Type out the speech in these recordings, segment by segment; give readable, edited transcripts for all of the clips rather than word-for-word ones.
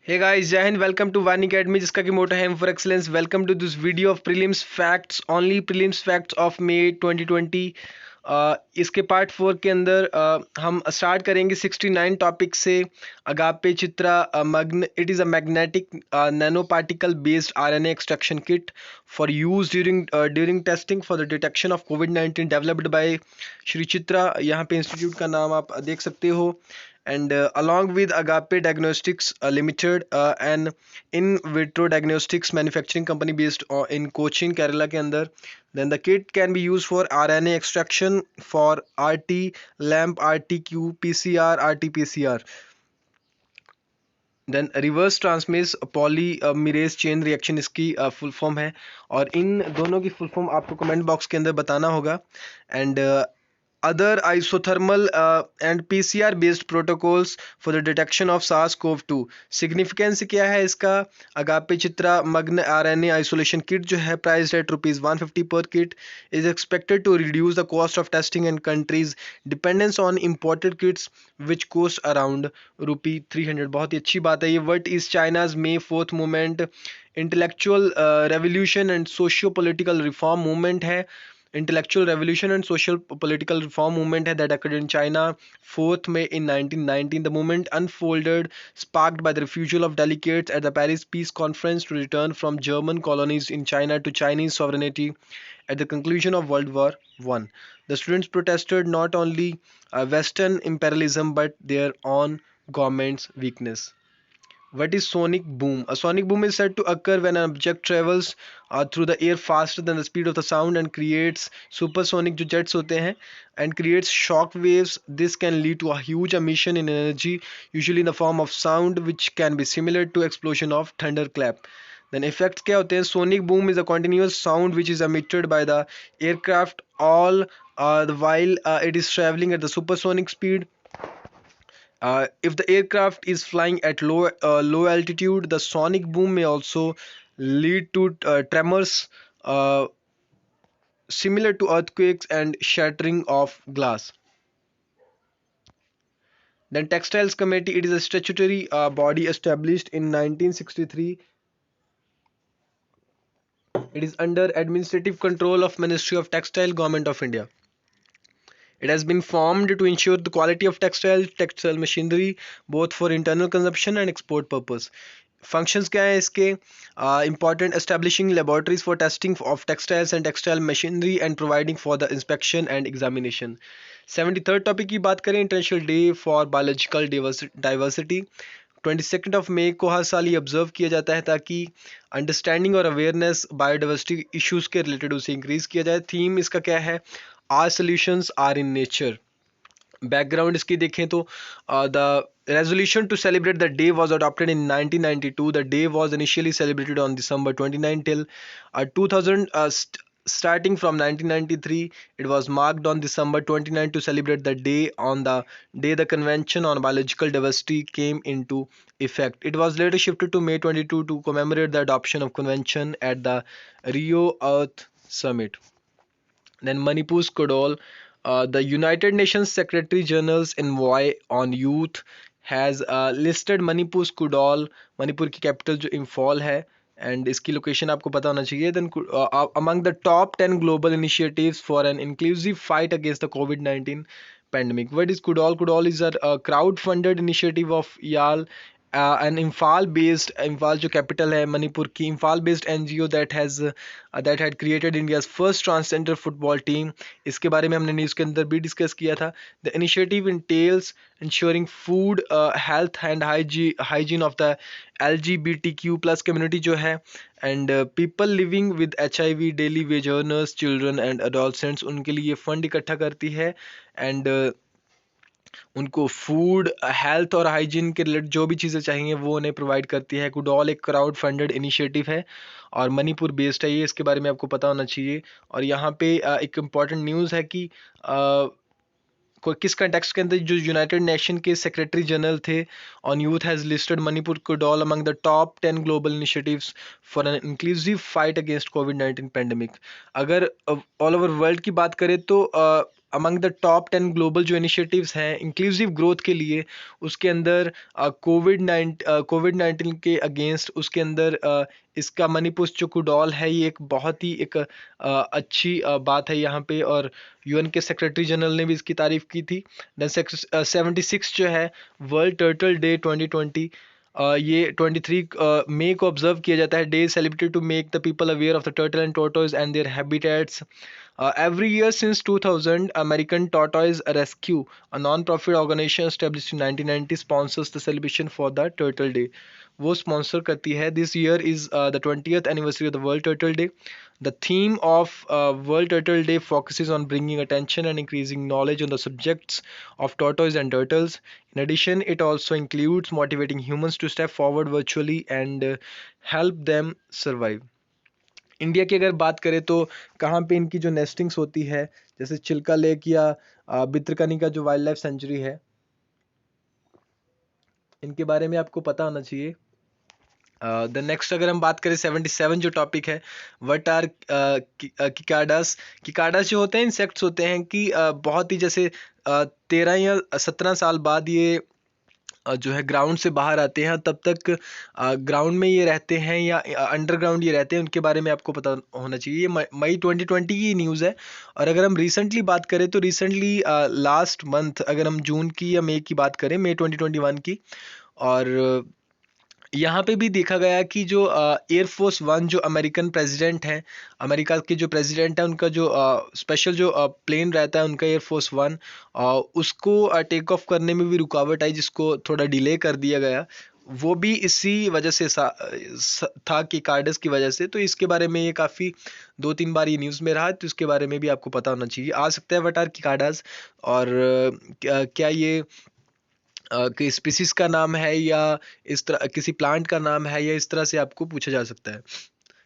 Hey guys, Jai Hind, welcome to Vani Academy जिसका कि मोटो है Aim for Excellence. Welcome to this video of prelims facts, only prelims facts of May 2020. इसके part 4 के अंदर हम start करेंगे 69 topic से. Agape Chitra it is a magnetic nano particle based RNA extraction kit for use during testing for the detection of covid developed by Shri Chitra. यहाँ पे institute का नाम आप देख सकते हो. And along with Agape Diagnostics Limited, an in vitro diagnostics manufacturing company based in Cochin, Kerala के अंदर. Then the kit can be used for RNA extraction for RT, LAMP, RTQ, PCR, RT-PCR. Then reverse transcriptase polymerase chain reaction इसकी full form है. और इन दोनों की full form आपको comment box के अंदर बताना होगा. And other isothermal and PCR based protocols for the detection of SARS-CoV-2. Significance क्या है इसका? अगापे चित्रा मग्न RNA isolation kit जो है price at ₹150 per kit is expected to reduce the cost of testing in countries dependence on imported kits which cost around ₹300. बहुत ही अच्छी बात है ये. What is China's May 4th movement? Intellectual revolution and socio political reform movement है. Intellectual revolution and social political reform movement that occurred in China 4th May in 1919. The movement unfolded, sparked by the refusal of delegates at the Paris Peace Conference to return from German colonies in China to Chinese sovereignty at the conclusion of World War I. The students protested not only Western imperialism but their own government's weakness. What is sonic boom? A sonic boom is said to occur when an object travels through the air faster than the speed of the sound and creates supersonic जो jets होते हैं and creates shock waves. This can lead to a huge emission in energy, usually in the form of sound, which can be similar to explosion of thunderclap. Then effects क्या होते हैं? Sonic boom is a continuous sound which is emitted by the aircraft all the while it is traveling at the supersonic speed. If the aircraft is flying at low altitude, the sonic boom may also lead to tremors similar to earthquakes and shattering of glass. Then Textiles Committee, it is a statutory body established in 1963. It is under administrative control of Ministry of Textile, Government of India. It has been formed to ensure the quality of textile machinery both for internal consumption and export purpose. Functions क्या है इसके? Important establishing laboratories for testing of textiles and textile machinery and providing for the inspection and examination. 73rd topic की बात करें, international day for biological diversity. 22nd of May को हर साल ये observe किया जाता है ताकि अंडरस्टैंडिंग और अवेयरनेस बायोडाइवर्सिटी इश्यूज के रिलेटेड उसे इंक्रीज किया जाए. थीम इसका क्या है? Our solutions are in nature. Background इसकी देखें तो the resolution to celebrate the day was adopted in 1992. The day was initially celebrated on December 29 till 2000. Starting from 1993, it was marked on December 29 to celebrate the day. On the day the Convention on Biological Diversity came into effect, it was later shifted to May 22 to commemorate the adoption of convention at the Rio Earth Summit. Then Manipur's Kodal, the United Nations Secretary General's envoy on youth has listed Manipur's Kodal, Manipur की capital जो इम्फॉल है, and इसकी location आपको पता होना चाहिए. Then among the top 10 global initiatives for an inclusive fight against the COVID-19 pandemic. What is Kodal? Kodal is a crowd-funded initiative of YAL, an Imphal जो capital है मणिपुर की, Imphal based NGO that had created India's first transgender football team. इसके बारे में हमने news के अंदर भी डिस्कस किया था. The initiative entails ensuring food, health and hygiene of the LGBTQ plus community जो है, and people living with HIV, daily wage earners, children and adolescents, उनके लिए फंड इकट्ठा करती है एंड उनको फूड, हेल्थ और हाइजीन के रिलेटेड जो भी चीज़ें चाहिए वो उन्हें प्रोवाइड करती है. कुडॉल एक क्राउड फंडेड इनिशिएटिव है और मणिपुर बेस्ड है ये, इसके बारे में आपको पता होना चाहिए. और यहाँ पे एक इम्पॉर्टेंट न्यूज़ है कि किस कंटेक्स्ट के अंदर जो यूनाइटेड नेशन के सेक्रेटरी जनरल थे on youth has listed Manipur Khudol among the top 10 global initiatives for an inclusive fight against कोविड-19 पेंडेमिक. अगर ऑल ओवर वर्ल्ड की बात करें तो अमंग द टॉप 10 ग्लोबल जो इनिशिएटिव्स हैं इंक्लूसिव ग्रोथ के लिए, उसके अंदर कोविड 19 के अगेंस्ट उसके अंदर इसका मणिपुष्ट जो कुडॉल है, ये एक बहुत ही एक अच्छी बात है यहाँ पे, और यूएन के सेक्रेटरी जनरल ने भी इसकी तारीफ की थी। देन 76 जो है वर्ल्ड टर्टल डे 2020, ये 23 मई को ऑब्जर्व किया जाता है। Day celebrated to make the people aware of the turtle and tortoise and their habitats. Every year since 2000, American Tortoise Rescue, a non-profit organization established in 1990, sponsors the celebration for the Turtle Day. वो sponsor करती है। This year is the 20th anniversary of the World Turtle Day. The theme of World Turtle Day focuses on bringing attention and increasing knowledge on the subjects of tortoise and turtles. In addition, it also includes motivating humans to step forward virtually and help them survive. India की अगर बात करें तो कहाँ पे इनकी जो नेस्टिंग्स होती है, जैसे चिल्का लेक या भितरकनिका जो वाइल्ड लाइफ सेंचुरी है, इनके बारे में आपको पता होना चाहिए। द नेक्स्ट अगर हम बात करें 77 जो टॉपिक है, व्हाट आर किकाडास। किकाडास जो होते हैं इंसेक्ट्स होते हैं कि बहुत ही जैसे 13 या 17 साल बाद ये जो है ग्राउंड से बाहर आते हैं, तब तक ग्राउंड में ये रहते हैं या अंडरग्राउंड ये रहते हैं, उनके बारे में आपको पता होना चाहिए। ये मई 2020 की न्यूज़ है। और अगर हम रिसेंटली बात करें तो रिसेंटली लास्ट मंथ, अगर हम जून की या मई की बात करें, मई 2021 की, और यहाँ पे भी देखा गया कि जो एयरफोर्स वन जो अमेरिकन प्रेसिडेंट हैं, अमेरिका के जो प्रेसिडेंट हैं, उनका जो स्पेशल जो प्लेन रहता है उनका एयरफोर्स वन, उसको टेक ऑफ करने में भी रुकावट आई, जिसको थोड़ा डिले कर दिया गया। वो भी इसी वजह से था कि कार्डस की वजह से। तो इसके बारे में ये काफ़ी 2-3 बार ये न्यूज़ में रहा, तो इसके बारे में भी आपको पता होना चाहिए। आ सकता है वटार की कार्डस, और क्या ये कि स्पीसीज का नाम है या इस तरह किसी प्लांट का नाम है, या इस तरह से आपको पूछा जा सकता है।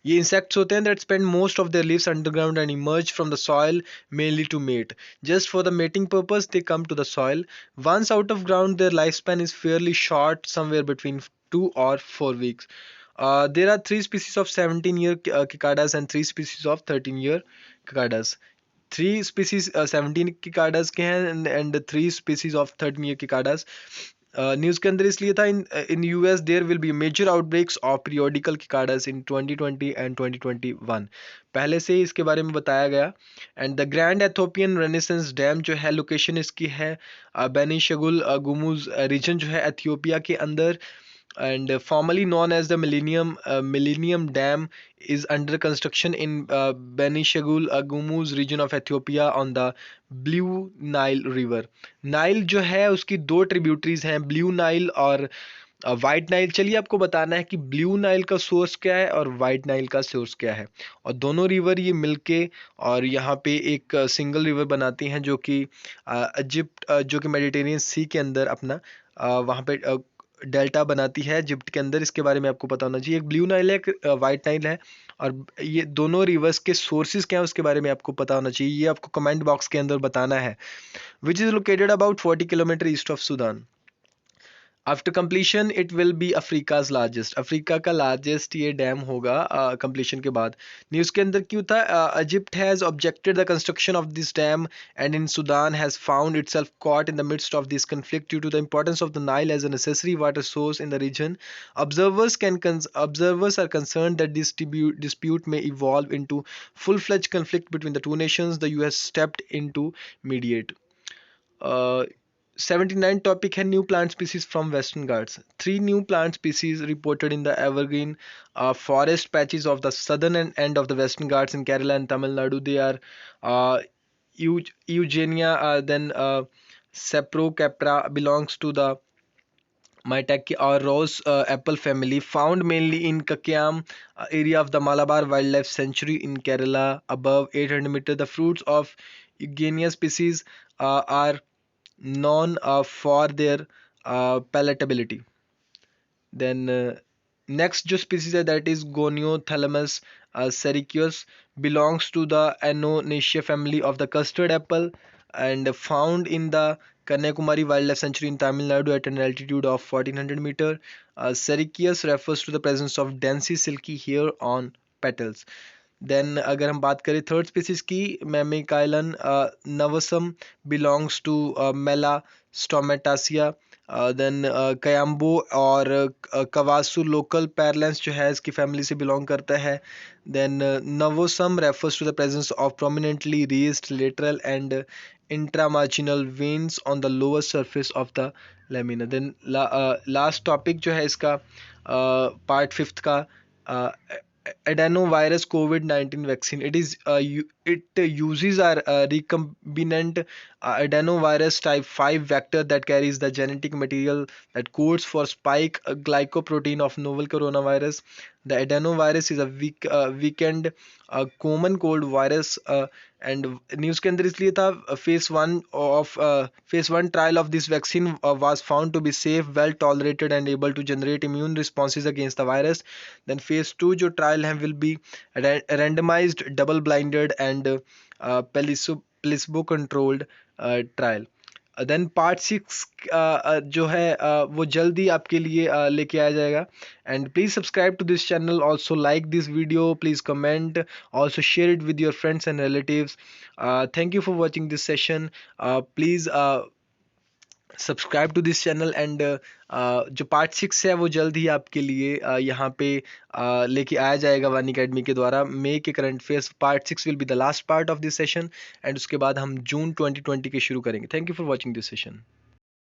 ये इंसेक्ट्स होते हैं that spend most of their lives underground and emerge from the soil mainly to mate. Just for the mating purpose they come to the soil. Once out of ground their life span is fairly short, somewhere between 2 or 4 weeks. There are 3 species of 17-year cicadas and 3 species of 13-year cicadas. 3 species 17 cicadas के हैं and 3 species of 13-year cicadas. News के अंदर इसलिए था, in US there will be major outbreaks of periodical cicadas in 2020 and 2021। पहले से ही इसके बारे में बताया गया। And the grand Ethiopian renaissance dam जो है, लोकेशन इसकी है बेनी शगुल गुमुज रीजन जो है एथियोपिया के अंदर, and formerly known as the Millennium Dam, is under construction in Beni Shagul Gumuz region of Ethiopia on the Blue Nile River. Nile जो है उसकी 2 ट्रिब्यूटरीज हैं, ब्लू नाइल और वाइट नाइल। चलिए आपको बताना है कि ब्लू नाइल का सोर्स क्या है और वाइट नाइल का सोर्स क्या है, और दोनों रिवर ये मिलके और यहाँ पे एक सिंगल रिवर बनाती हैं, जो कि इजिप्ट जो कि मेडिटेरियन सी के अंदर अपना वहाँ पे डेल्टा बनाती है इजिप्ट के अंदर। इसके बारे में आपको पता होना चाहिए। एक ब्लू नाइल है, एक वाइट नाइल है, और ये दोनों रिवर्स के सोर्सेज क्या है उसके बारे में आपको पता होना चाहिए। ये आपको कमेंट बॉक्स के अंदर बताना है। Which is located about 40 kilometre east of Sudan. After completion it will be Africa's largest. Africa का लार्जेस्ट ये डैम होगा कंप्लीशन के बाद। न्यूज़ के अंदर क्यों था, Egypt has objected the construction of this dam and in Sudan has found itself caught in the midst of this conflict due to the importance of the Nile as a necessary water source in the region. Observers are concerned that this dispute may evolve into full-fledged conflict between the two nations. The US stepped in to mediate. 79 topic है new plant species from Western Ghats. 3 new plant species reported in the evergreen forest patches of the southern end of the Western Ghats in Kerala and Tamil Nadu. They are Eugenia, then Saprocapra belongs to the Maitake or rose apple family, found mainly in Kakayam area of the Malabar Wildlife Sanctuary in Kerala above 800 meters. The fruits of Eugenia species are known for their palatability. Then next जो species है that is Goniothalmus sericius, belongs to the Annonacea family of the custard apple and found in the Kanyakumari Wildlife Sanctuary in Tamil Nadu at an altitude of 1400 meter. Sericius refers to the presence of densely silky hair on petals. Then अगर हम बात करें third species की, मैमिकाइलन नवसम belongs to मेला स्टोमेटासिया। Then कयाम्बो और कवासू लोकल पैरलेंस जो है इसकी फैमिली से बिलोंग करता है। Then nervosum refers to the presence of prominently raised lateral and intramarginal veins on the lower surface of the lamina. Then last topic जो है इसका पार्ट फिफ्थ का, adenovirus COVID-19 vaccine. It uses our recombinant adenovirus type 5 vector that carries the genetic material that codes for spike glycoprotein of novel coronavirus. The adenovirus is a weakened common cold virus, and news के अंदर इसलिए था, phase one trial of this vaccine was found to be safe, well tolerated and able to generate immune responses against the virus. Then phase two जो trial हैं will be randomised double blinded and placebo controlled trial. Then part six जो है वो जल्दी आपके लिए लेके आया जाएगा। And please subscribe to this channel, also like this video, please comment, also share it with your friends and relatives. Thank you for watching this session. Please subscribe to this channel and जो part six है वो जल्द ही आपके लिए यहाँ पे लेके आया जाएगा वन अकेडमी के द्वारा। मे के current affairs part six will be the last part of this session, and उसके बाद हम जून 2020 के शुरू करेंगे। Thank you for watching this session.